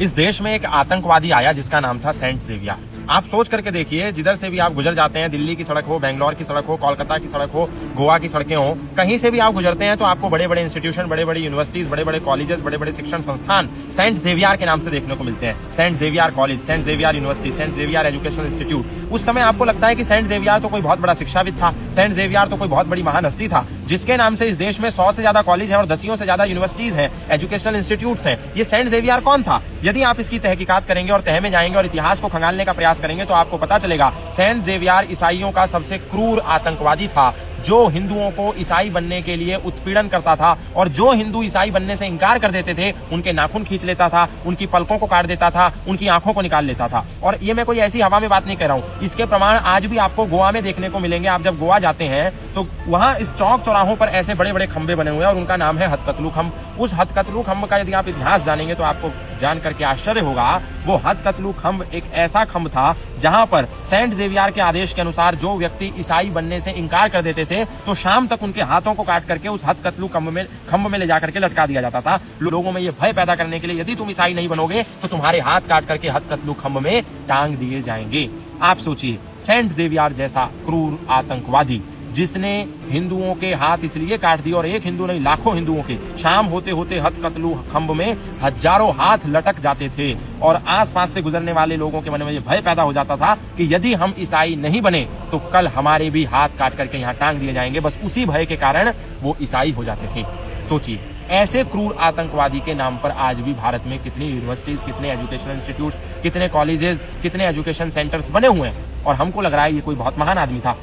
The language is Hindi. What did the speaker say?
इस देश में एक आतंकवादी आया जिसका नाम था सेंट जेवियर। आप सोच करके देखिए, जिधर से भी आप गुजर जाते हैं, दिल्ली की सड़क हो, बेंगलोर की सड़क हो, कोलकाता की सड़क हो, गोवा की सड़कें हो, कहीं से भी आप गुजरते हैं तो आपको बड़े बड़े इंस्टीट्यूशन, बड़े बड़े यूनिवर्सिटीज, बड़े बड़े कॉलेजेस, बड़े बड़े शिक्षण संस्थान सेंट जेवियर के नाम से देखने को मिलते हैं। Saint Xavier college, saint Xavier university, saint Xavier educational institute. उस समय आपको लगता है कि सेंट जेवियर तो कोई बहुत बड़ा शिक्षाविद था, सेंट जेवियर तो कोई बहुत बड़ी महान हस्ती था, जिसके नाम से इस देश में 100 से ज्यादा कॉलेज हैं और 10 से ज्यादा यूनिवर्सिटीज हैं, एजुकेशनल इंस्टीट्यूट्स हैं। ये सेंट जेवियर कौन था? यदि आप इसकी तहकीकात करेंगे और तह में जाएंगे और इतिहास को खंगालने का प्रयास करेंगे तो आपको पता चलेगा सेंट जेवियर ईसाइयों का सबसे क्रूर आतंकवादी था, जो हिंदुओं को ईसाई बनने के लिए उत्पीड़न करता था और जो हिंदू ईसाई बनने से इंकार कर देते थे उनके नाखून खींच लेता था, उनकी पलकों को काट देता था, उनकी आंखों को निकाल लेता था। और ये मैं कोई ऐसी हवा में बात नहीं कर रहा हूं, इसके प्रमाण आज भी आपको गोवा में देखने को मिलेंगे। आप जब गोवा जाते हैं तो वहां इस चौक चौराहों पर ऐसे बड़े बड़े खंबे बने हुए हैं और उनका नाम है हथकतलू खंब। उस हथकतलू खंब का यदि आप इतिहास जानेंगे तो आपको जान करके आश्चर्य होगा। वो हथकतलू खंब एक ऐसा खंब था जहां पर सेंट जेवियर के आदेश के अनुसार जो व्यक्ति ईसाई बनने से इंकार कर देते थे तो शाम तक उनके हाथों को काट करके उस हथकतलू खंब में ले जाकर के लटका दिया जाता था, लोगों में ये भय पैदा करने के लिए यदि तुम ईसाई नहीं बनोगे तो तुम्हारे हाथ काट करके हथकतलू खंब में टांग दिए जाएंगे। आप सोचिए, सेंट जेवियर जैसा क्रूर आतंकवादी जिसने हिंदुओं के हाथ इसलिए काट दिए और एक हिंदू नहीं लाखों हिंदुओं के शाम होते होते हथकतलू खंब में हजारों हाथ लटक जाते थे और आसपास से गुजरने वाले लोगों के मन में ये भय पैदा हो जाता था कि यदि हम ईसाई नहीं बने तो कल हमारे भी हाथ काट करके यहाँ टांग दिए जाएंगे। बस उसी भय के कारण वो ईसाई हो जाते थे। सोचिए, ऐसे क्रूर आतंकवादी के नाम पर आज भी भारत में कितनी यूनिवर्सिटीज, कितने एजुकेशनल इंस्टीट्यूट्स, कितने कॉलेजेस, कितने एजुकेशन सेंटर्स बने हुए हैं और हमको लग रहा है ये कोई बहुत महान आदमी था।